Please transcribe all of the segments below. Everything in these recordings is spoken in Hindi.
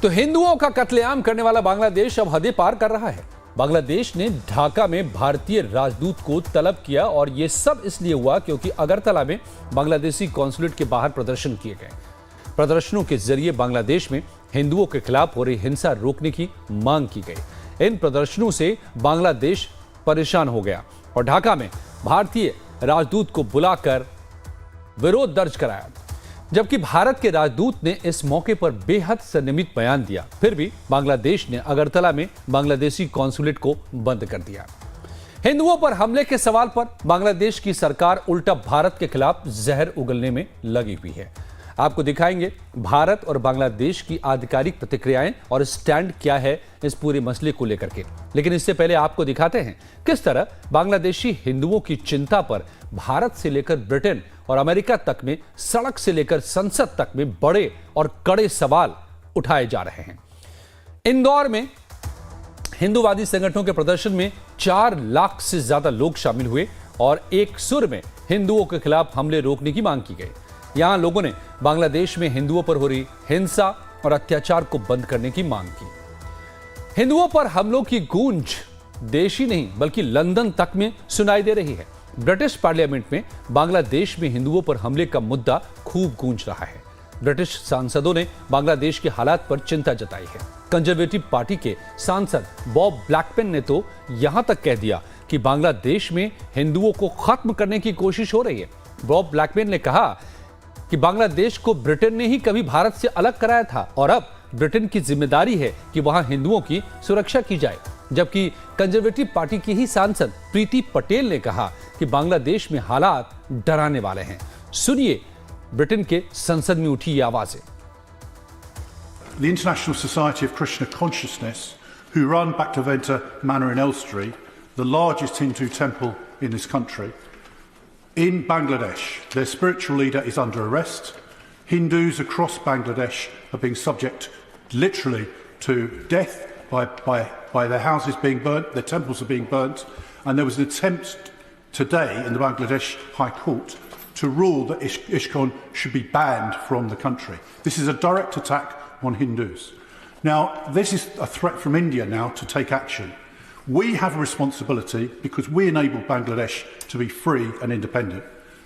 तो हिंदुओं का कत्लेआम करने वाला बांग्लादेश अब हदें पार कर रहा है। बांग्लादेश ने ढाका में भारतीय राजदूत को तलब किया और यह सब इसलिए हुआ क्योंकि अगरतला में बांग्लादेशी कॉन्सुलेट के बाहर प्रदर्शन किए गए। प्रदर्शनों के जरिए बांग्लादेश में हिंदुओं के खिलाफ हो रही हिंसा रोकने की मांग की गई। इन प्रदर्शनों से बांग्लादेश परेशान हो गया और ढाका में भारतीय राजदूत को बुलाकर विरोध दर्ज कराया, जबकि भारत के राजदूत ने इस मौके पर बेहद संयमित बयान दिया। फिर भी बांग्लादेश ने अगरतला में बांग्लादेशी कॉन्सुलेट को बंद कर दिया। हिंदुओं पर हमले के सवाल पर बांग्लादेश की सरकार उल्टा भारत के खिलाफ जहर उगलने में लगी हुई है। आपको दिखाएंगे भारत और बांग्लादेश की आधिकारिक प्रतिक्रियाएं और स्टैंड क्या है इस पूरे मसले को लेकर के। लेकिन इससे पहले आपको दिखाते हैं किस तरह बांग्लादेशी हिंदुओं की चिंता पर भारत से लेकर ब्रिटेन और अमेरिका तक में, सड़क से लेकर संसद तक में बड़े और कड़े सवाल उठाए जा रहे हैं। इंदौर में हिंदूवादी संगठनों के प्रदर्शन में 4 लाख से ज्यादा लोग शामिल हुए और एक सुर में हिंदुओं के खिलाफ हमले रोकने की मांग की गई। यहां लोगों ने बांग्लादेश में हिंदुओं पर हो रही हिंसा और अत्याचार को बंद करने की मांग की। हिंदुओं पर हमलों की गूंज देश ही नहीं बल्कि लंदन तक में सुनाई दे रही है। ब्रिटिश पार्लियामेंट में बांग्लादेश में हिंदुओं पर हमले का मुद्दा खूब गूंज रहा है। ब्रिटिश सांसदों ने बांग्लादेश के हालात पर चिंता जताई है। कंजर्वेटिव पार्टी के सांसद बॉब ब्लैकपेन ने तो यहां तक कह दिया कि बांग्लादेश में हिंदुओं को खत्म करने की कोशिश हो रही है। बॉब ब्लैकपेन ने कहा कि बांग्लादेश को ब्रिटेन ने ही कभी भारत से अलग कराया था और अब ब्रिटेन की जिम्मेदारी है कि वहां हिंदुओं की सुरक्षा की जाए। जबकि कंजर्वेटिव पार्टी की ही सांसद प्रीति पटेल ने कहा कि बांग्लादेश में हालात डराने वाले हैं। सुनिए ब्रिटेन के संसद में उठी ये आवाजें। The International Society of Krishna Consciousness, who run Bhaktivinoda Manor in Elstree, the largest Hindu temple in this country, in Bangladesh, their spiritual leader is under arrest. Hindus across Bangladesh are being subject literally to death by their houses being burnt, their temples are being burnt, and there was an attempt today in the Bangladesh High Court to rule that ISKCON should be banned from the country. This is a direct attack on Hindus. Now, this is a threat from India now to take action. We have a responsibility because we enable Bangladesh to be free and independent.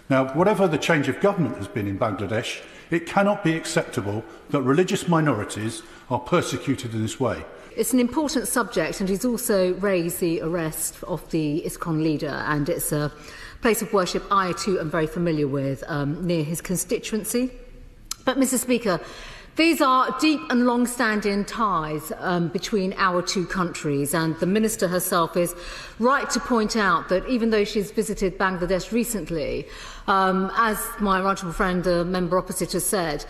Now, whatever the change of government has been in Bangladesh, it cannot be acceptable that religious minorities are persecuted in this way. It's an important subject, and he's also raised the arrest of the ISKCON leader, and it's a place of worship I too am very familiar with, near his constituency. But Mr. Speaker, these are deep and long-standing ties between our two countries, and the Minister herself is right to point out that even though she's visited Bangladesh recently, as my honourable friend, the member opposite, has said,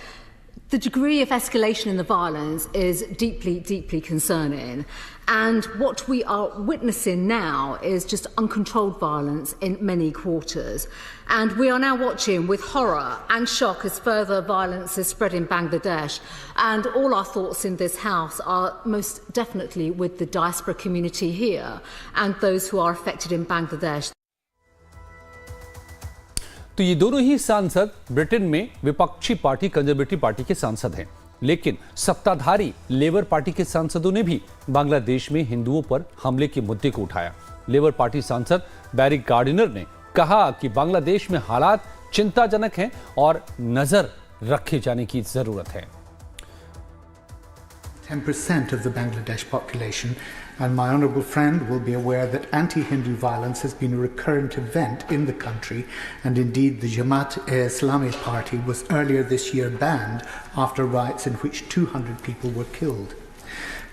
the degree of escalation in the violence is deeply, deeply concerning. And what we are witnessing now is just uncontrolled violence in many quarters. And we are now watching with horror and shock as further violence is spread in Bangladesh. And all our thoughts in this House are most definitely with the diaspora community here and those who are affected in Bangladesh. तो ये दोनों ही सांसद ब्रिटेन में विपक्षी पार्टी कंजर्वेटिव पार्टी के सांसद हैं, लेकिन सत्ताधारी लेबर पार्टी के सांसदों ने भी बांग्लादेश में हिंदुओं पर हमले के मुद्दे को उठाया। लेबर पार्टी सांसद बैरी गार्डिनर ने कहा कि बांग्लादेश में हालात चिंताजनक हैं और नजर रखे जाने की जरूरत है। 10% of the Bangladesh population, and my honourable friend will be aware that anti-Hindu violence has been a recurrent event in the country, and indeed the Jamaat-e-Islami party was earlier this year banned after riots in which 200 people were killed.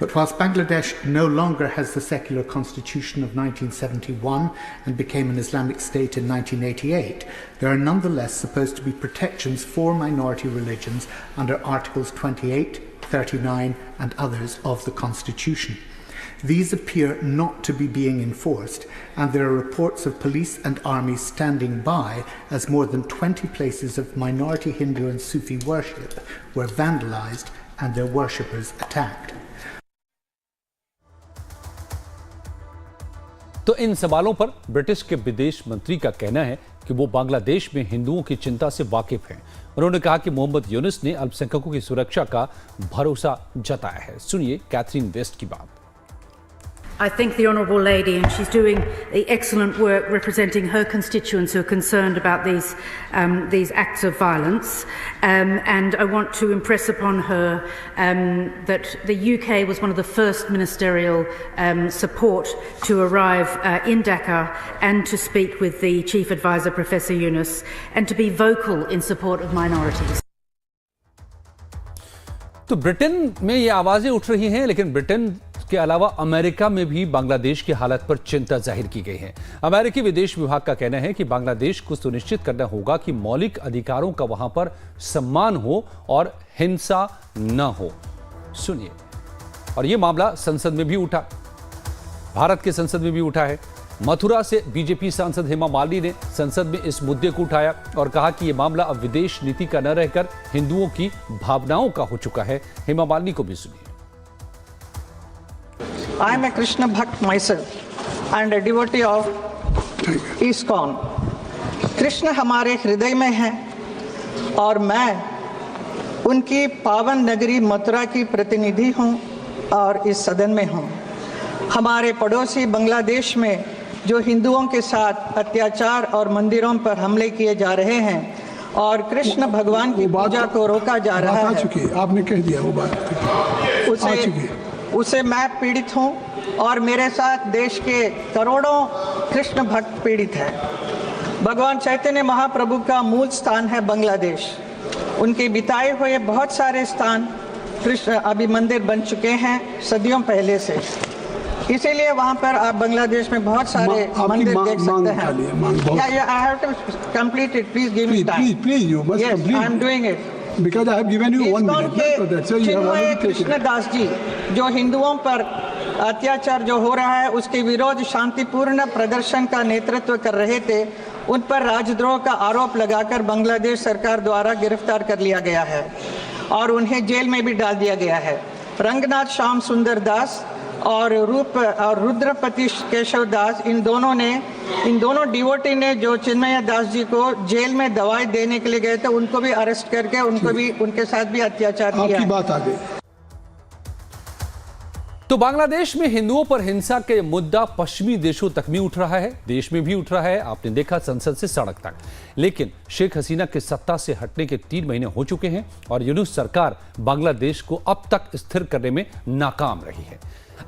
But whilst Bangladesh no longer has the secular constitution of 1971 and became an Islamic state in 1988, there are nonetheless supposed to be protections for minority religions under Articles 28, 39 and others of the Constitution. These appear not to be being enforced, and there are reports of police and army standing by as more than 20 places of minority Hindu and Sufi worship were vandalized and their worshippers attacked. तो इन सवालों पर ब्रिटिश के विदेश मंत्री का कहना है कि वो बांग्लादेश में हिंदुओं की चिंता से वाकिफ हैं उन्होंने कहा कि मोहम्मद यूनुस ने अल्पसंख्यकों की सुरक्षा का भरोसा जताया है। सुनिए कैथरीन वेस्ट की बात। I think the Honourable Lady, and she's doing the excellent work representing her constituents who are concerned about these acts of violence. And I want to impress upon her that the UK was one of the first ministerial support to arrive in Dhaka and to speak with the Chief Advisor, Professor Yunus, and to be vocal in support of minorities. तो ब्रिटेन में ये आवाजें उठ रही हैं, लेकिन ब्रिटेन के अलावा अमेरिका में भी बांग्लादेश की हालत पर चिंता जाहिर की गई है। अमेरिकी विदेश विभाग का कहना है कि बांग्लादेश को सुनिश्चित करना होगा कि मौलिक अधिकारों का वहां पर सम्मान हो और हिंसा न हो। सुनिए, और यह मामला संसद में भी उठा, भारत के संसद में भी उठा है। मथुरा से बीजेपी सांसद हेमा मालिनी ने संसद में इस मुद्दे को उठाया और कहा कि यह मामला अब विदेश नीति का न रहकर हिंदुओं की भावनाओं का हो चुका है। हेमा मालिनी को भी सुनिए। I am a Krishna Bhakt myself and a devotee of ISKCON. Krishna हमारे हृदय में है और मैं उनकी पावन नगरी मथुरा की प्रतिनिधि हूँ और इस सदन में हूँ। हमारे पड़ोसी बांग्लादेश में जो हिंदुओं के साथ अत्याचार और मंदिरों पर हमले किए जा रहे हैं और कृष्ण भगवान की पूजा को रोका जा रहा है, आपने कह दिया वो बात उसे मैं पीड़ित हूँ और मेरे साथ देश के करोड़ों कृष्ण भक्त पीड़ित हैं। भगवान चैतन्य महाप्रभु का मूल स्थान है बांग्लादेश। उनके बिताए हुए बहुत सारे स्थान कृष्ण अभी मंदिर बन चुके हैं सदियों पहले से, इसीलिए वहाँ पर आप बांग्लादेश में बहुत सारे मंदिर देख सकते हैं। I have to complete it. Please give me time. Please, you must complete. Yes, I am doing it. Because I have given you 1 minute. That's why you have already taken. Krishnadas जी जो हिंदुओं पर अत्याचार जो हो रहा है उसके विरोध शांतिपूर्ण प्रदर्शन का नेतृत्व कर रहे थे, उन पर राजद्रोह का आरोप लगाकर बांग्लादेश सरकार द्वारा गिरफ्तार कर लिया गया है और उन्हें जेल में भी डाल दिया गया है। रंगनाथ श्याम सुंदर दास और रुद्रपति केशव दास, इन दोनों डिवोटी ने जो चिन्मय दास जी को जेल में दवाई देने के लिए गए थे, उनको भी अरेस्ट करके उनके साथ भी अत्याचार किया। आपकी बात आ गई। तो बांग्लादेश में हिंदुओं पर हिंसा के मुद्दा पश्चिमी देशों तक भी उठ रहा है, देश में भी उठ रहा है। आपने देखा संसद से सड़क तक। लेकिन शेख हसीना के सत्ता से हटने के 3 महीने हो चुके हैं और यूनुस सरकार बांग्लादेश को अब तक स्थिर करने में नाकाम रही है।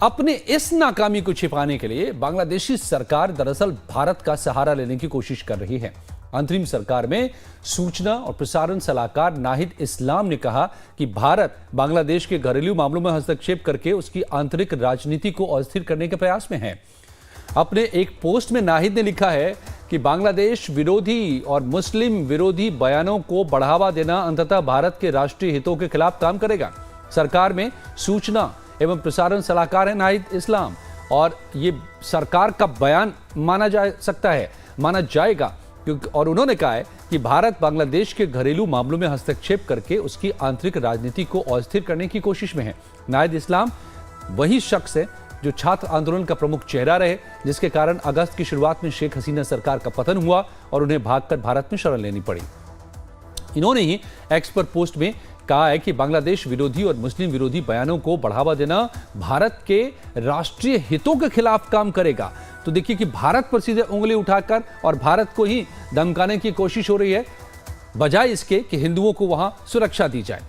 अपने इस नाकामी को छिपाने के लिए बांग्लादेशी सरकार दरअसल भारत का सहारा लेने की कोशिश कर रही है। अंतरिम सरकार में सूचना और प्रसारण सलाहकार नाहिद इस्लाम ने कहा कि भारत बांग्लादेश के घरेलू मामलों में हस्तक्षेप करके उसकी आंतरिक राजनीति को अस्थिर करने के प्रयास में है। अपने एक पोस्ट में नाहिद ने लिखा है कि बांग्लादेश विरोधी और मुस्लिम विरोधी बयानों को बढ़ावा देना अंततः भारत के राष्ट्रीय हितों के खिलाफ काम करेगा। सरकार में सूचना एवं प्रसारण सलाहकार है नाहिद इस्लाम और ये सरकार का बयान माना जाएगा क्योंकि, और उन्होंने कहा है कि भारत बांग्लादेश के घरेलू मामलों में हस्तक्षेप करके उसकी आंतरिक राजनीति को अस्थिर करने की कोशिश में है। नाहिद इस्लाम वही शख्स है जो छात्र आंदोलन का प्रमुख चेहरा रहे, जिसके कारण अगस्त की शुरुआत में शेख हसीना सरकार का पतन हुआ और उन्हें भागकर भारत में शरण लेनी पड़ी। इन्होंने ही एक्स पर पोस्ट में कहा है कि बांग्लादेश विरोधी और मुस्लिम विरोधी बयानों को बढ़ावा देना भारत के राष्ट्रीय हितों के खिलाफ काम करेगा। तो देखिए कि भारत पर सीधे उंगली उठाकर और भारत को ही धमकाने की कोशिश हो रही है, बजाय इसके कि हिंदुओं को वहां सुरक्षा दी जाए।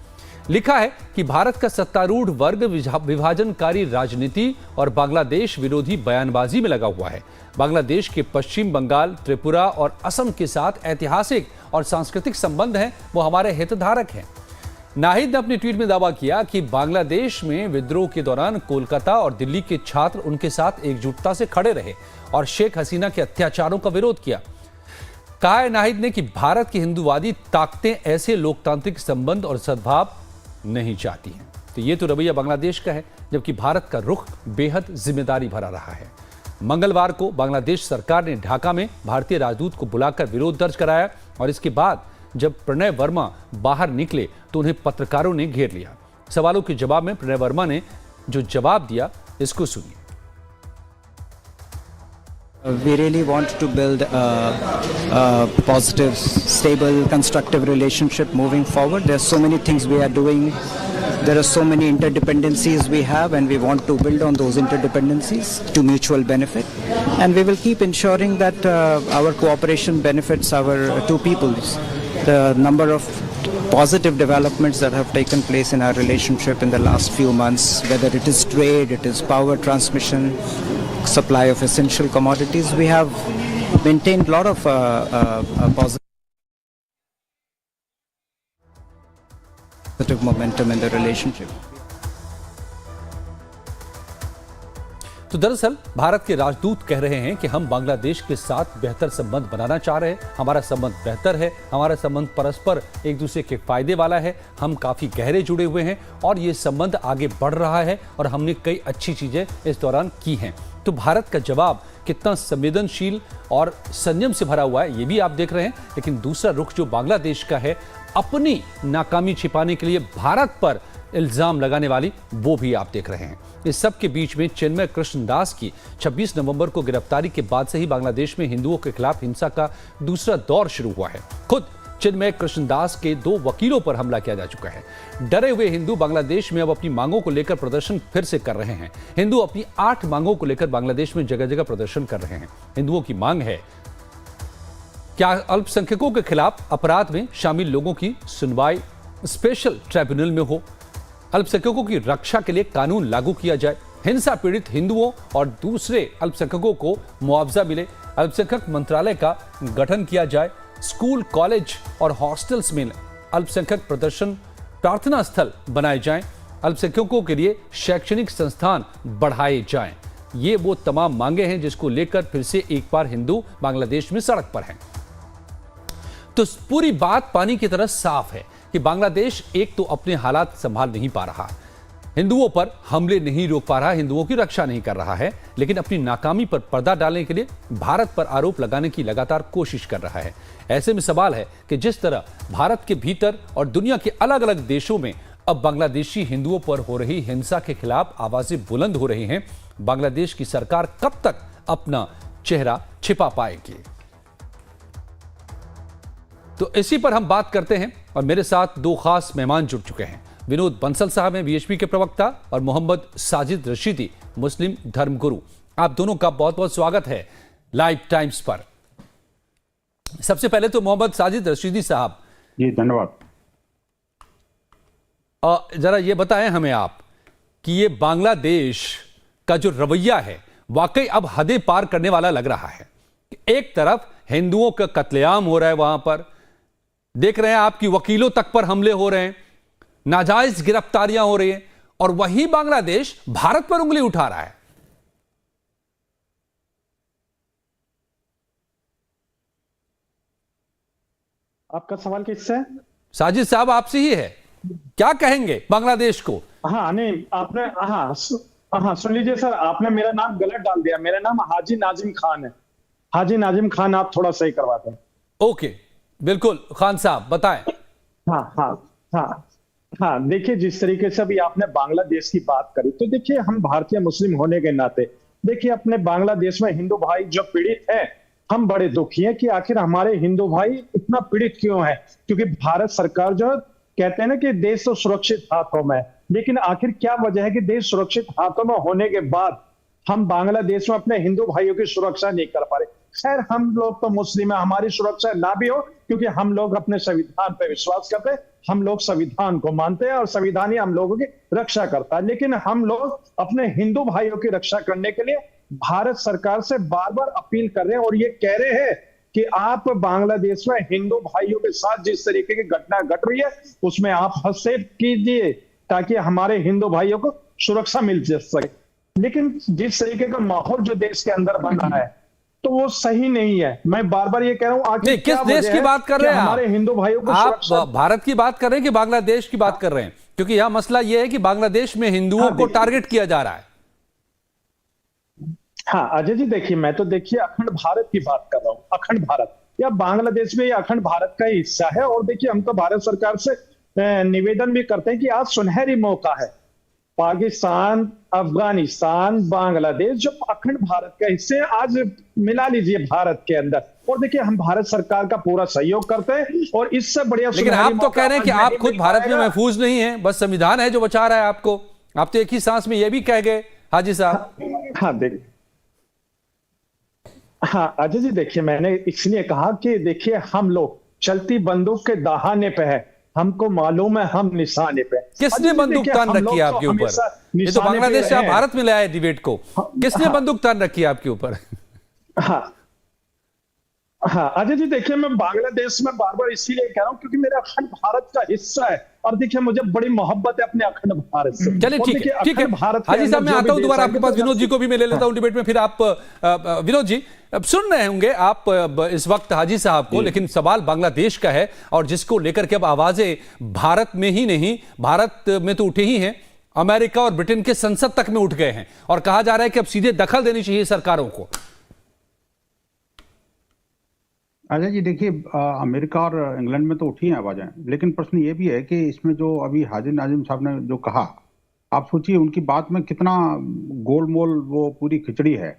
लिखा है कि भारत का सत्तारूढ़ वर्ग विभाजनकारी राजनीति और बांग्लादेश विरोधी बयानबाजी में लगा हुआ है। बांग्लादेश के पश्चिम बंगाल, त्रिपुरा और असम के साथ ऐतिहासिक और सांस्कृतिक संबंध हैं, वो हमारे हितधारक हैं। नाहिद ने अपने ट्वीट में दावा किया कि बांग्लादेश में विद्रोह के दौरान कोलकाता और दिल्ली के छात्र उनके साथ एकजुटता से खड़े रहे और शेख हसीना के अत्याचारों का विरोध किया। कहा है नाहिद ने कि भारत की हिंदूवादी ताकतें ऐसे लोकतांत्रिक संबंध और सद्भाव नहीं चाहती हैं। तो ये तो रवैया बांग्लादेश का है, जबकि भारत का रुख बेहद जिम्मेदारी भरा रहा है। मंगलवार को बांग्लादेश सरकार ने ढाका में भारतीय राजदूत को बुलाकर विरोध दर्ज कराया और इसके बाद जब प्रणय वर्मा बाहर निकले तो उन्हें पत्रकारों ने घेर लिया। सवालों के जवाब में प्रणय वर्मा ने जो जवाब दिया, इसको सुनिए। We really want to build a positive, stable, constructive relationship moving forward. There are so many things we are doing. There are so many interdependencies we have, and we want to build on those interdependencies to mutual benefit. And we will keep ensuring that our cooperation benefits our two peoples. The number of positive developments that have taken place in our relationship in the last few months, whether it is trade, it is power transmission, supply of essential commodities, we have maintained a lot of positive momentum in the relationship. तो दरअसल भारत के राजदूत कह रहे हैं कि हम बांग्लादेश के साथ बेहतर संबंध बनाना चाह रहे हैं, हमारा संबंध बेहतर है, हमारा संबंध परस्पर एक दूसरे के फायदे वाला है, हम काफी गहरे जुड़े हुए हैं और ये संबंध आगे बढ़ रहा है और हमने कई अच्छी चीजें इस दौरान की हैं। तो भारत का जवाब कितना संवेदनशील और संयम से भरा हुआ है ये भी आप देख रहे हैं, लेकिन दूसरा रुख जो बांग्लादेश का है, अपनी नाकामी छिपाने के लिए भारत पर इल्जाम लगाने वाली, वो भी आप देख रहे हैं। इस सब के बीच में चिन्मय कृष्णदास की 26 नवंबर को गिरफ्तारी के बाद से ही बांग्लादेश में हिंदुओं के खिलाफ हिंसा का दूसरा दौर शुरू हुआ है। खुद चिन्मय कृष्णदास के 2 वकीलों पर हमला किया जा चुका है। डरे हुए हिंदू बांग्लादेश में अब अपनी मांगों को लेकर प्रदर्शन फिर से कर रहे हैं। हिंदू अपनी 8 मांगों को लेकर बांग्लादेश में जगह जगह प्रदर्शन कर रहे हैं। हिंदुओं की मांग है क्या अल्पसंख्यकों के खिलाफ अपराध में शामिल लोगों की सुनवाई स्पेशल ट्राइब्यूनल में हो, अल्पसंख्यकों की रक्षा के लिए कानून लागू किया जाए, हिंसा पीड़ित हिंदुओं और दूसरे अल्पसंख्यकों को मुआवजा मिले, अल्पसंख्यक मंत्रालय का गठन किया जाए, स्कूल, कॉलेज और हॉस्टल्स में अल्पसंख्यक प्रदर्शन प्रार्थना स्थल बनाए जाएं, अल्पसंख्यकों के लिए शैक्षणिक संस्थान बढ़ाए जाएं। ये वो तमाम मांगे हैं जिसको लेकर फिर से एक बार हिंदू बांग्लादेश में सड़क पर हैं। तो पूरी बात पानी की तरह साफ है कि बांग्लादेश एक तो अपने हालात संभाल नहीं पा रहा, हिंदुओं पर हमले नहीं रोक पा रहा, हिंदुओं की रक्षा नहीं कर रहा है, लेकिन अपनी नाकामी पर पर्दा डालने के लिए भारत पर आरोप लगाने की लगातार कोशिश कर रहा है। ऐसे में सवाल है कि जिस तरह भारत के भीतर और दुनिया के अलग अलग देशों में अब बांग्लादेशी हिंदुओं पर हो रही हिंसा के खिलाफ आवाजें बुलंद हो रही हैं, बांग्लादेश की सरकार कब तक अपना चेहरा छिपा पाएगी? तो इसी पर हम बात करते हैं और मेरे साथ 2 खास मेहमान जुड़ चुके हैं। विनोद बंसल साहब हैं, बीएचपी के प्रवक्ता, और मोहम्मद साजिद रशीदी, मुस्लिम धर्मगुरु। आप दोनों का बहुत बहुत स्वागत है लाइव टाइम्स पर। सबसे पहले तो मोहम्मद साजिद रशीदी साहब जी, धन्यवाद। जरा ये बताएं हमें आप कि ये बांग्लादेश का जो रवैया है वाकई अब हदें पार करने वाला लग रहा है। एक तरफ हिंदुओं का कत्लेआम हो रहा है, वहां पर देख रहे हैं आपकी वकीलों तक पर हमले हो रहे हैं, नाजायज गिरफ्तारियां हो रही हैं, और वहीं बांग्लादेश भारत पर उंगली उठा रहा है। आपका सवाल किससे है? साजिद साहब आपसे ही है, क्या कहेंगे बांग्लादेश को? हाँ नहीं, आपने हाँ सुन लीजिए सर, आपने मेरा नाम गलत डाल दिया। मेरा नाम हाजी नाजिम खान है। हाजी नाजिम खान आप थोड़ा सही करवाते हैं। ओके, बिल्कुल खान साहब बताएं। हाँ, देखिए जिस तरीके से अभी आपने बांग्लादेश की बात करी, तो देखिए हम भारतीय मुस्लिम होने के नाते देखिए अपने बांग्लादेश में हिंदू भाई जो पीड़ित है, हम बड़े दुखी हैं कि आखिर हमारे हिंदू भाई इतना पीड़ित क्यों है। क्योंकि भारत सरकार जो कहते हैं ना कि देश तो सुरक्षित हाथों में, लेकिन आखिर क्या वजह है कि देश सुरक्षित हाथों में होने के बाद हम बांग्लादेश में अपने हिंदू भाइयों की सुरक्षा नहीं कर पा रहे। खैर, हम लोग तो मुस्लिम है, हमारी सुरक्षा ना भी हो, क्योंकि हम लोग अपने संविधान पर विश्वास करते हैं, हम लोग संविधान को मानते हैं और संविधान ही हम लोगों की रक्षा करता है। लेकिन हम लोग अपने हिंदू भाइयों की रक्षा करने के लिए भारत सरकार से बार बार अपील कर रहे हैं और ये कह रहे हैं कि आप बांग्लादेश में हिंदू भाइयों के साथ जिस तरीके की घटना घट रही है उसमें आप हस्तक्षेप कीजिए ताकि हमारे हिंदू भाइयों को सुरक्षा मिल सके। लेकिन जिस तरीके का माहौल जो देश के अंदर बन रहा है तो वो सही नहीं है। मैं बार बार ये कह रहा हूं, आखिर किस देश की बात कर रहे हैं हमारे हिंदू भाइयों को? आप भारत की बात कर रहे हैं कि बांग्लादेश की बात कर रहे हैं? क्योंकि यह मसला यह है कि बांग्लादेश में हिंदुओं को टारगेट किया जा रहा है। हाँ अजय जी, देखिए मैं तो देखिए अखंड भारत की बात कर रहा हूँ। अखंड भारत या बांग्लादेश में, ये अखंड भारत का ही हिस्सा है। और देखिए हम तो भारत सरकार से निवेदन भी करते हैं कि आज सुनहरी मौका है पाकिस्तान, अफगानिस्तान, बांग्लादेश जो अखंड भारत का हिस्से हैं, आज मिला लीजिए भारत के अंदर। और देखिए हम भारत सरकार का पूरा सहयोग करते हैं और इससे बढ़िया। लेकिन आप तो कह रहे हैं कि आप खुद भारत में महफूज नहीं है, बस संविधान है जो बचा रहा है आपको। आप तो एक ही सांस में ये भी कह गए हाजी साहब। हाँ देखिए, हाँ अजय जी देखिए, मैंने इसलिए कहा कि देखिए हम लोग चलती बंदूक के दहाने पे है, हमको मालूम है हम निशाने पे। किसने बंदूक तान रखी है आपके ऊपर? ये तो बांग्लादेश से आप भारत में लाए डिबेट को, किसने बंदूक तान रखी है आपके ऊपर? हाँ हाँ अजय जी देखिए, मैं बांग्लादेश में बार बार इसीलिए कह रहा हूं क्योंकि मेरा अखंड भारत का हिस्सा है और देखिए मुझे बड़ी मोहब्बत है अपने अखंड भारत से। चलिए ठीक है, ठीक है हाजी साहब, मैं आता हूं दोबारा आपके पास। विनोद जी को भी मैं ले लेता हूं डिबेट में, फिर आप विनोद जी अब सुन रहे होंगे आप इस वक्त हाजी साहब को, लेकिन सवाल बांग्लादेश का है और जिसको लेकर के अब आवाजें भारत में ही नहीं, भारत में तो उठे ही हैं, अमेरिका और ब्रिटेन के संसद तक में उठ गए हैं और कहा जा रहा है कि अब सीधे दखल देनी चाहिए सरकारों को। अजय जी देखिए, अमेरिका और इंग्लैंड में तो उठी हैं आवाजें, लेकिन प्रश्न ये भी है कि इसमें जो अभी हाजी नाजिम साहब ने जो कहा, आप सोचिए उनकी बात में कितना गोलमोल वो पूरी खिचड़ी है।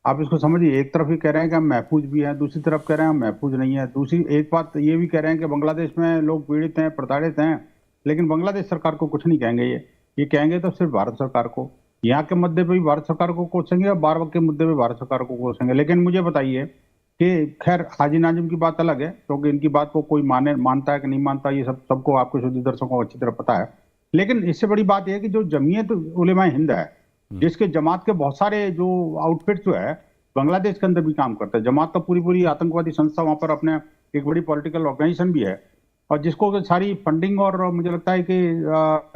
आप इसको समझिए, एक तरफ ही कह रहे हैं कि हम महफूज भी हैं, दूसरी तरफ कह रहे हैं हम महफूज नहीं है, दूसरी एक बात ये भी कह रहे हैं कि बांग्लादेश में लोग पीड़ित हैं, प्रताड़ित हैं, लेकिन बांग्लादेश सरकार को कुछ नहीं कहेंगे। ये कहेंगे तो सिर्फ भारत सरकार को, यहाँ के मुद्दे पर भी भारत सरकार को कोसेंगे और बार के मुद्दे पर भारत सरकार को कोसेंगे। लेकिन मुझे बताइए कि खैर हाजी नाजिम की बात अलग है, क्योंकि इनकी बात को कोई मानता है कि नहीं मानता, ये सबको आपके शुद्ध दर्शकों को अच्छी तरह पता है। लेकिन इससे बड़ी बात यह है कि जो जमीयत उलेमाए हिंद है, जिसके जमात के बहुत सारे जो आउटफिट जो है बांग्लादेश के अंदर भी काम करता है, जमात का पूरी आतंकवादी संस्था वहां पर अपने एक बड़ी पॉलिटिकल ऑर्गेनाइजेशन भी है, और जिसको सारी फंडिंग और मुझे लगता है कि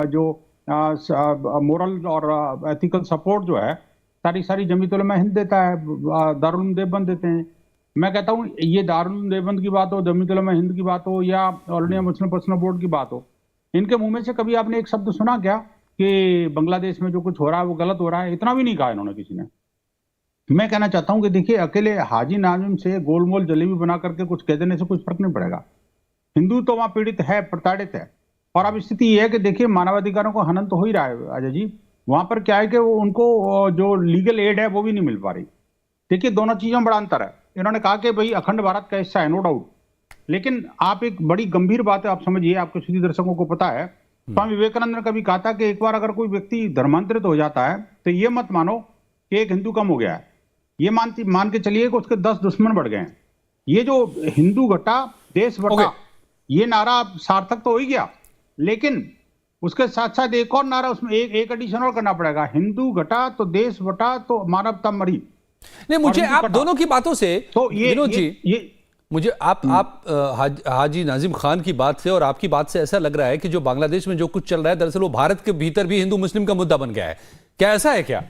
जो मोरल और एथिकल सपोर्ट जो है सारी जमीयत उलेमाए हिंद देता है, दारुल उलूम देवबंद देते हैं। मैं कहता हूँ ये दारुल उलूम देवबंद की बात हो, जमीयत उलेमाए हिंद की बात हो या all India Muslim personal board की बात हो, इनके मुंह में से कभी आपने एक शब्द सुना क्या कि बांग्लादेश में जो कुछ हो रहा है वो गलत हो रहा है? इतना भी नहीं कहा इन्होंने किसी ने। मैं कहना चाहता हूं कि देखिए, अकेले हाजी नाजिम से गोलमोल जलेबी बना करके कुछ कह देने से कुछ फर्क नहीं पड़ेगा। हिंदू तो वहां पीड़ित है, प्रताड़ित है, और अब स्थिति यह है कि देखिए मानवाधिकारों को हनन तो हो ही रहा है अजय जी। वहां पर क्या है कि उनको जो लीगल एड है वो भी नहीं मिल पा रही। देखिए दोनों चीजों में बड़ा अंतर है। इन्होंने कहा कि भाई अखंड भारत का हिस्सा है, नो डाउट, लेकिन आप एक बड़ी गंभीर बात है, आप समझिए, आपके सभी दर्शकों को पता है, स्वामी विवेकानंद ने कभी कहा था कि एक बार अगर कोई व्यक्ति धर्मांतरित हो जाता है तो ये मत मानो कि एक हिंदू कम हो गया है, ये मान के चलिए कि उसके 10 दुश्मन बढ़ गए हैं। ये जो हिंदू घटा देश बटा, ये नारा सार्थक तो हो ही गया, लेकिन उसके साथ साथ एक और नारा उसमें एक एडिशन और करना पड़ेगा, हिंदू घटा तो देश बटा तो मानवता मरी। नहीं, मुझे आप दोनों की बातों से तो विनोद जी, मुझे आप हाजी नाजिम खान की बात से और आपकी बात से ऐसा लग रहा है कि जो बांग्लादेश में जो कुछ चल रहा है दरअसल वो भारत के भीतर भी हिंदू मुस्लिम का मुद्दा बन गया है। क्या ऐसा है क्या?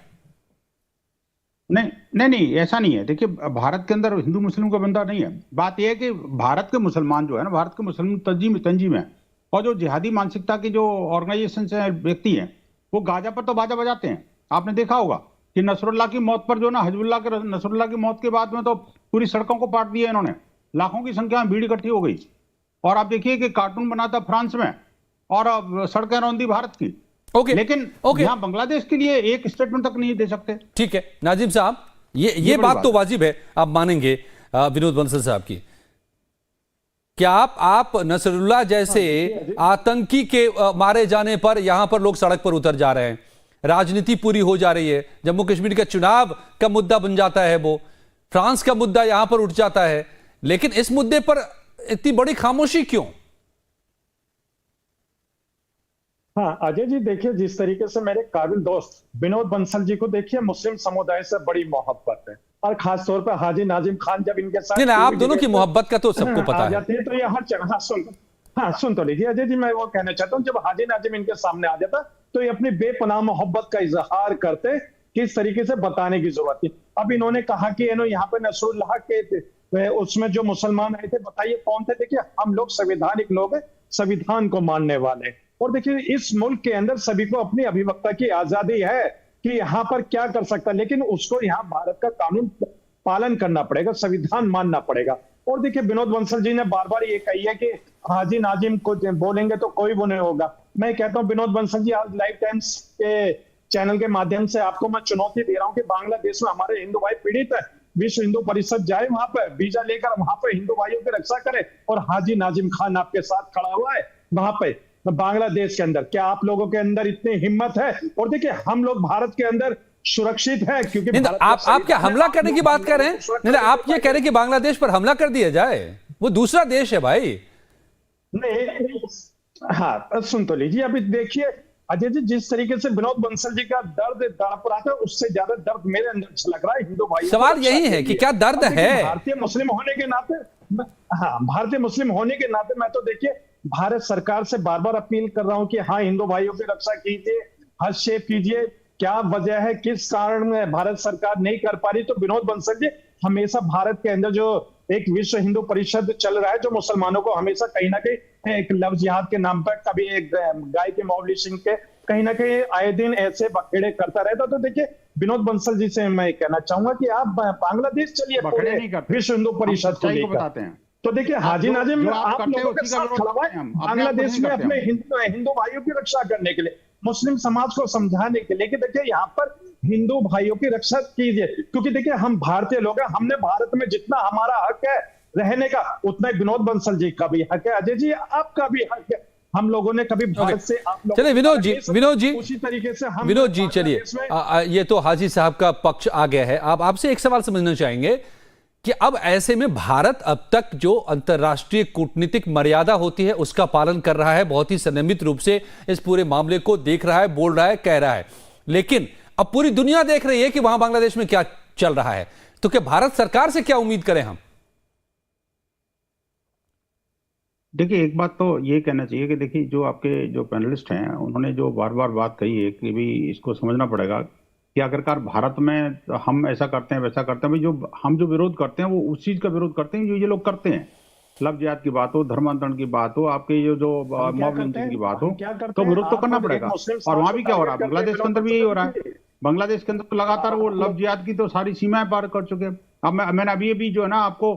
नहीं, ऐसा नहीं है। देखिए भारत के अंदर हिंदू मुस्लिम का बंदा नहीं है। बात यह है कि भारत के मुसलमान जो है ना, भारत के मुस्लिम तंजीम है, और जो जिहादी मानसिकता की जो ऑर्गेनाइजेशन से व्यक्ति हैं, वो गाजा पर तो बाजा बजाते हैं। आपने देखा होगा कि नसरुल्लाह की मौत पर जो ना, हिजबुल्लाह के नसरुल्लाह की मौत के बाद में तो पूरी सड़कों को पाट दिया इन्होंने, लाखों की संख्या में भीड़ इकट्ठी हो गई। और आप देखिए कि कार्टून बनाता फ्रांस में और सड़कें रौंदी भारत की। लेकिन यहाँ बांग्लादेश के लिए एक स्टेटमेंट तक नहीं दे सकते। ठीक है नाजिम साहब, ये बात तो वाजिब है, आप मानेंगे विनोद बंसल साहब की। क्या आप नसरुल्लाह जैसे आतंकी के मारे जाने पर यहां पर लोग सड़क पर उतर जा रहे हैं, राजनीति पूरी हो जा रही है, जम्मू कश्मीर का चुनाव का मुद्दा बन जाता है, वो फ्रांस का मुद्दा यहां पर उठ जाता है, लेकिन इस मुद्दे पर इतनी बड़ी खामोशी क्यों? हाँ अजय जी देखिए, जिस तरीके से मेरे काबिल दोस्त विनोद बंसल जी को देखिए मुस्लिम समुदाय से बड़ी मोहब्बत है, और खास तौर पर हाजी नाजिम खान जब इनके साथ नहीं, आप दोनों की मोहब्बत का तो सबको पता है। जाते हैं तो ये सुन तो लीजिए अजय जी, मैं वो कहना चाहता हूँ, जब हाजी नाजिम इनके सामने आ जाता तो ये अपनी बेपनाह मोहब्बत का इजहार करते, किस तरीके से बताने की जरूरत थी। अब इन्होंने कहा कि यहाँ पे नसरुल्लाह के उसमें जो मुसलमान आए थे, बताइए कौन थे? देखिए हम लोग संवैधानिक लोग हैं, संविधान को मानने वाले, और देखिए इस मुल्क के अंदर सभी को अपनी अभिव्यक्ति की आजादी है कि यहाँ पर क्या कर सकता है, लेकिन उसको यहाँ भारत का कानून पालन करना पड़ेगा, संविधान मानना पड़ेगा। और देखिए विनोद बंसल जी ने बार बार ये कही है कि हाजी नाजिम को बोलेंगे तो कोई वो नहीं होगा, मैं कहता हूं विनोद बंसल जी, आज लाइव टाइम्स के चैनल के माध्यम से आपको मैं चुनौती दे रहा हूं कि बांग्लादेश में हमारे हिंदू भाई पीड़ित है, विश्व हिंदू परिषद जाए वहां पर, वीजा लेकर वहां पर हिंदू भाइयों की रक्षा करे। और हाजी नाजिम खान आपके साथ खड़ा हुआ है वहां पे बांग्लादेश के अंदर। क्या आप लोगों के अंदर इतनी हिम्मत है? और देखिए, हम लोग भारत के अंदर सुरक्षित है क्योंकि आप क्या हमला करने की बात कर रहे हैं? नहीं, आप ये कह रहे हैं कि बांग्लादेश पर हमला कर दिया जाए? वो दूसरा देश है भाई। नहीं, हाँ सुन तो लीजिए। अभी देखिए अजय जी, जिस तरीके से विनोद बंसल जी का दर्द तड़प रहा था, उससे ज्यादा दर्द मेरे अंदर छलक रहा है हिंदू भाई। सवाल यही है कि क्या दर्द है? भारतीय मुस्लिम होने के नाते, हाँ भारतीय मुस्लिम होने के नाते मैं तो देखिए भारत सरकार से बार बार अपील कर रहा हूं कि हाँ हिंदू भाइयों की रक्षा कीजिए, हस्तक्षेप कीजिए। क्या वजह है, किस कारण भारत सरकार नहीं कर पा रही? तो विनोद बंसल जी, हमेशा भारत के अंदर जो एक विश्व हिंदू परिषद चल रहा है, जो मुसलमानों को हमेशा कहीं ना कहीं एक लव जिहाद के नाम पर, कभी एक गाय के मॉबलिशिंग के, कहीं ना कहीं आए दिन ऐसे बखेड़े करता रहता। तो देखिए विनोद बंसल जी से मैं कहना चाहूंगा कि आप बांग्लादेश चलिए, विश्व हिंदू परिषद को बताते हैं। तो देखिए हाजी नाजिम, आप लोगों के साथ खड़ा हुआ है बांग्लादेश में अपने हिंदू भाइयों की रक्षा करने के लिए, मुस्लिम समाज को समझाने के लिए कि देखिए यहाँ पर हिंदू भाइयों की रक्षा कीजिए। क्योंकि देखिए हम भारतीय लोग हैं, हमने भारत में जितना हमारा हक है रहने का, उतना ही विनोद बंसल जी का भी हक है। अजय जी, आपका भी हक है। हम लोगों ने कभी भारत से आप लोग, चलिए विनोद जी उसी तरीके से हम विनोद जी चलिए, ये तो हाजी साहब का पक्ष आ गया है। आपसे एक सवाल समझना चाहेंगे कि अब ऐसे में भारत अब तक जो अंतर्राष्ट्रीय कूटनीतिक मर्यादा होती है उसका पालन कर रहा है, बहुत ही संयमित रूप से इस पूरे मामले को देख रहा है, बोल रहा है, कह रहा है, लेकिन अब पूरी दुनिया देख रही है कि वहां बांग्लादेश में क्या चल रहा है। तो क्या भारत सरकार से क्या उम्मीद करें हम? देखिए, एक बात तो ये कहना चाहिए कि देखिए जो आपके जो पैनलिस्ट हैं उन्होंने जो बार बार बात कही है कि भी इसको समझना पड़ेगा कि आखिरकार भारत में हम ऐसा करते हैं वैसा करते हैं। भाई जो हम जो विरोध करते हैं वो उस चीज का विरोध करते हैं जो ये लोग करते हैं। लव जिहाद की बात हो, धर्मांतरण की बात हो, आपके जो मॉब लिंचिंग की बात हो, तो विरोध तो करना पड़ेगा। और वहां भी क्या हो रहा है, बांग्लादेश के अंदर भी यही हो रहा है। बांग्लादेश के अंदर तो लगातार वो लव जिहाद की तो सारी सीमाएं पार कर चुके हैं। अब मैंने अभी जो है ना आपको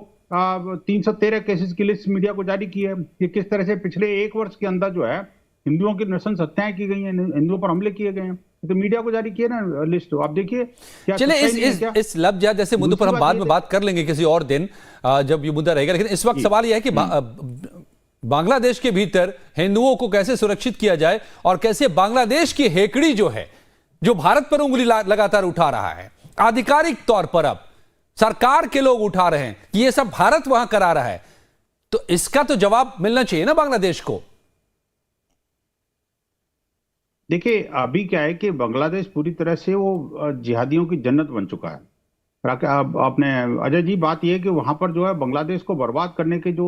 313 केसेस की लिस्ट मीडिया को जारी की है कि किस तरह से पिछले 1 वर्ष के अंदर जो है हिंदुओं की नृशंस हत्याएं की गई हैं, हिंदुओं पर हमले किए गए हैं। तो मीडिया को जारी किए ना लिस्ट, आप देखिए। चलिए इस लव जिहाद जैसे मुद्दों पर हम बाद में बात कर लेंगे किसी और दिन जब ये मुद्दा रहेगा। लेकिन इस वक्त सवाल यह है कि बांग्लादेश के भीतर हिंदुओं को कैसे सुरक्षित किया जाए और कैसे बांग्लादेश की हेकड़ी जो है, जो भारत पर उंगली लगातार उठा रहा है, आधिकारिक तौर पर अब सरकार के लोग उठा रहे हैं कि ये सब भारत वहां करा रहा है, तो इसका तो जवाब मिलना चाहिए ना बांग्लादेश को। देखिए, अभी क्या है कि बांग्लादेश पूरी तरह से वो जिहादियों की जन्नत बन चुका है। आपने अजय जी, बात यह है कि वहां पर जो है बांग्लादेश को बर्बाद करने के जो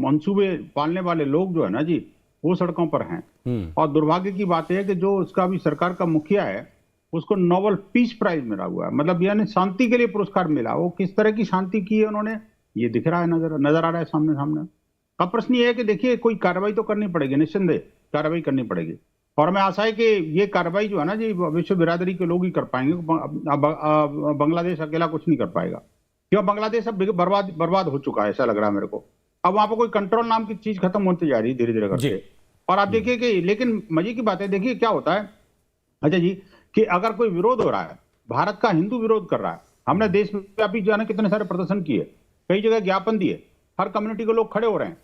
मंसूबे पालने वाले लोग जो है ना जी, वो सड़कों पर हैं। और दुर्भाग्य की बात यह है कि जो उसका भी सरकार का मुखिया है उसको नोबेल पीस प्राइज मिला हुआ है, मतलब यानी शांति के लिए पुरस्कार मिला। वो किस तरह की शांति की है उन्होंने, ये दिख रहा है, नजर आ रहा है सामने। अब प्रश्न ये है कि देखिए कोई कार्रवाई तो करनी पड़ेगी, निस्संदेह कार्रवाई करनी पड़ेगी। और मैं आशा है कि ये कार्रवाई जो है ना जी विश्व बिरादरी के लोग ही कर पाएंगे। बांग्लादेश अकेला कुछ नहीं कर पाएगा, क्यों बांग्लादेश अब बर्बाद हो चुका है, ऐसा लग रहा है मेरे को। अब वहां पर कोई कंट्रोल नाम की चीज खत्म होती जा रही है धीरे धीरे करके। और आप देखिए कि, लेकिन मजे की बात है, देखिए क्या होता है अजय जी कि अगर कोई विरोध हो रहा है, भारत का हिंदू विरोध कर रहा है, हमने देशव्यापी जो है ना कितने सारे प्रदर्शन किए, कई जगह ज्ञापन दिए, हर कम्युनिटी के लोग खड़े हो रहे हैं,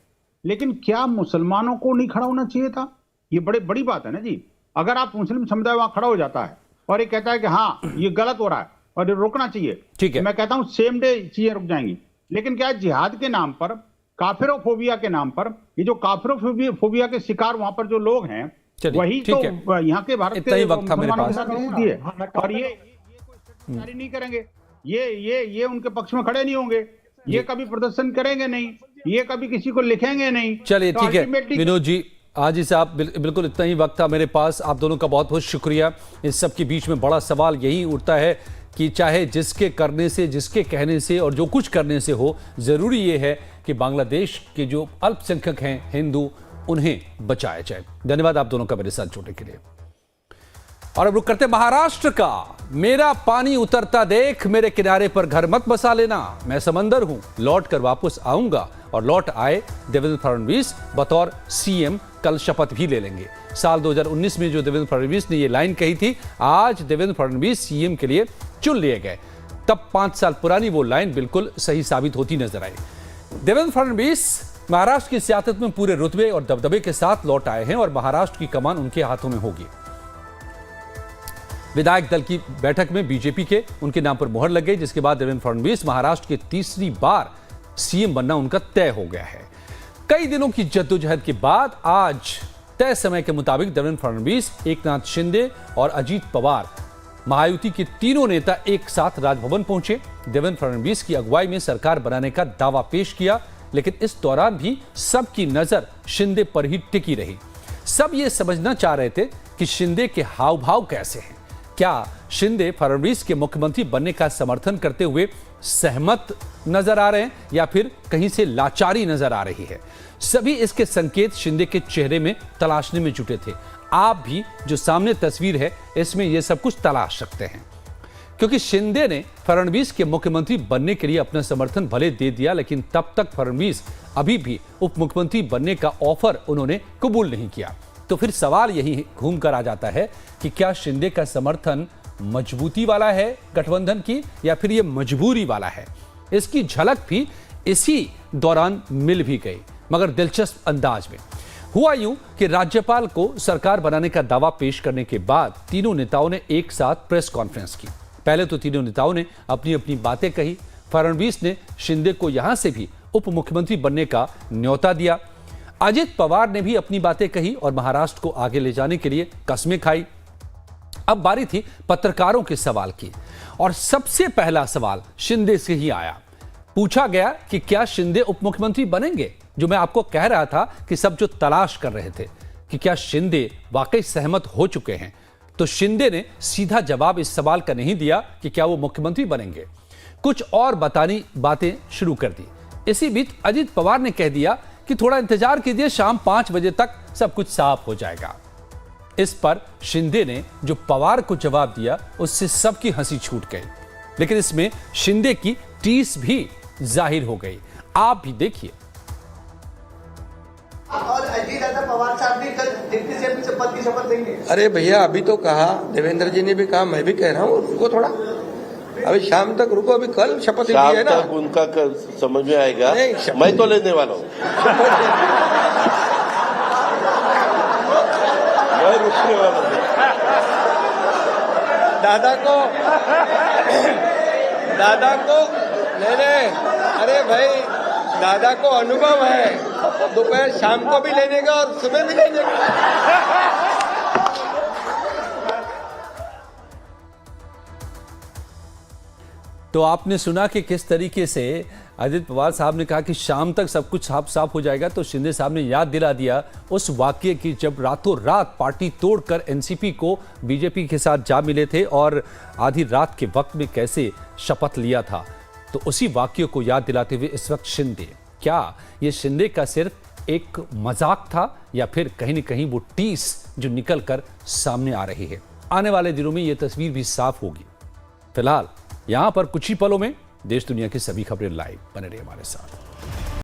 लेकिन क्या मुसलमानों को नहीं खड़ा होना चाहिए था? ये बड़ी बात है ना जी। अगर आप मुस्लिम समुदाय वहां खड़ा हो जाता है और ये कहता है कि हाँ ये गलत हो रहा है और ये रोकना चाहिए, ठीक है, मैं कहता हूं सेम डे चीजें रुक जाएंगी। लेकिन क्या जिहाद के नाम पर, काफिरोफोबिया के नाम पर, ये जो काफिरोफोबिया के शिकार वहां पर जो लोग हैं, वही तो यहाँ के भारत के मुसलमानों के साथ स्थिति है। और ये कोई जारी नहीं करेंगे, ये उनके पक्ष में खड़े नहीं होंगे, ये कभी प्रदर्शन करेंगे नहीं, ये कभी किसी को लिखेंगे नहीं। चलिए ठीक है विनोद जी, आज ही साहब बिल्कुल इतना ही वक्त था मेरे पास। आप दोनों का बहुत बहुत शुक्रिया। इस सब के बीच में बड़ा सवाल यही उठता है कि चाहे जिसके करने से, जिसके कहने से और जो कुछ करने से हो, जरूरी ये है कि बांग्लादेश के जो अल्पसंख्यक हैं हिंदू, उन्हें बचाया जाए। धन्यवाद आप दोनों का मेरे साथ जुड़ने के लिए। और अब रुक करते महाराष्ट्र का। मेरा पानी उतरता देख, मेरे किनारे पर घर मत बसा लेना, मैं समंदर हूं, लौट कर वापस आऊंगा, और लौट आए देवेंद्र फडणवीस बतौर सीएम कल शपथ भी ले लेंगे। साल 2019 में जो देवेंद्र फडणवीस ने ये लाइन कही थी, आज देवेंद्र फडणवीस सीएम के लिए चुन लिए गए। तब 5 साल पुरानी वो लाइन बिल्कुल सही साबित होती नजर आई। देवेंद्र फडणवीस महाराष्ट्र की सियासत में पूरे रुतबे और दबदबे के साथ लौट आए हैं और महाराष्ट्र की कमान उनके हाथों में होगी। विधायक दल की बैठक में बीजेपी के उनके नाम पर मोहर लग गई, जिसके बाद देवेंद्र फडणवीस महाराष्ट्र की तीसरी बार सीएम बनना उनका तय हो गया है। कई दिनों की जद्दोजहद के बाद आज तय समय के मुताबिक देवेंद्र फडणवीस, एकनाथ शिंदे और अजीत पवार महायुति के तीनों नेता एक साथ राजभवन पहुंचे। देवेंद्र फडणवीस की अगुवाई में सरकार बनाने का दावा पेश किया, लेकिन इस दौरान भी सबकी नजर शिंदे पर ही टिकी रही। सब ये समझना चाह रहे थे कि शिंदे के हाव भाव कैसे हैं। क्या शिंदे फडणवीस के मुख्यमंत्री बनने का समर्थन करते हुए सहमत नजर आ रहे हैं या फिर कहीं से लाचारी नजर आ रही है? सभी इसके संकेत शिंदे के चेहरे में तलाशने में जुटे थे। आप भी जो सामने तस्वीर है इसमें यह सब कुछ तलाश सकते हैं, क्योंकि शिंदे ने फडणवीस के मुख्यमंत्री बनने के लिए अपना समर्थन भले दे दिया, लेकिन तब तक फडणवीस अभी भी उप मुख्यमंत्री बनने का ऑफर उन्होंने कबूल नहीं किया। तो फिर सवाल यही घूम कर आ जाता है कि क्या शिंदे का समर्थन मजबूती वाला है गठबंधन की, या फिर यह मजबूरी वाला है? इसकी झलक भी इसी दौरान मिल भी गई, मगर दिलचस्प अंदाज में। हुआ यूं कि राज्यपाल को सरकार बनाने का दावा पेश करने के बाद तीनों नेताओं ने एक साथ प्रेस कॉन्फ्रेंस की। पहले तो तीनों नेताओं ने अपनी अपनी बातें कही। फडणवीस ने शिंदे को यहां से भी उप मुख्यमंत्री बनने का न्योता दिया। अजित पवार ने भी अपनी बातें कही और महाराष्ट्र को आगे ले जाने के लिए कस्में खाई। अब बारी थी पत्रकारों के सवाल की, और सबसे पहला सवाल शिंदे से ही आया। पूछा गया कि क्या शिंदे उप मुख्यमंत्री बनेंगे, जो मैं आपको कह रहा था कि सब जो तलाश कर रहे थे कि क्या शिंदे वाकई सहमत हो चुके हैं। तो शिंदे ने सीधा जवाब इस सवाल का नहीं दिया कि क्या वो मुख्यमंत्री बनेंगे, कुछ और बतानी बातें शुरू कर दी। इसी बीच अजित पवार ने कह दिया कि थोड़ा इंतजार कीजिए, शाम 5 बजे तक सब कुछ साफ हो जाएगा। इस पर शिंदे ने जो पवार को जवाब दिया उससे सबकी हंसी छूट गई, लेकिन इसमें शिंदे की टीस भी जाहिर हो गई। आप भी देखिए। और अजीत दादा पवार साहब भी कल डिप्टी सीएम पद की शपथ लेंगे। अरे भैया, अभी तो कहा, देवेंद्र जी ने भी कहा, मैं भी कह रहा हूँ, रुको थोड़ा, अभी शाम तक रुको। अभी कल शपथ ली है ना, उनका समझ में आएगा। मैं तो लेने वाला हूँ, मैं रुकने वाला हूँ। दादा को नहीं, अरे भाई, दादा को अनुभव है, दोपहर शाम को भी लेने का और सुबह भी लेने का। तो आपने सुना कि किस तरीके से अजित पवार साहब ने कहा कि शाम तक सब कुछ साफ हो जाएगा। तो शिंदे साहब ने याद दिला दिया उस वाकये की जब रातों रात पार्टी तोड़कर एनसीपी को बीजेपी के साथ जा मिले थे और आधी रात के वक्त में कैसे शपथ लिया था। तो उसी वाकये को याद दिलाते हुए इस वक्त शिंदे, क्या ये शिंदे का सिर्फ एक मजाक था या फिर कहीं न कहीं वो टीस जो निकल कर सामने आ रही है? आने वाले दिनों में ये तस्वीर भी साफ होगी। फिलहाल यहां पर कुछ ही पलों में देश दुनिया की सभी खबरें लाइव बने रहिए हमारे साथ।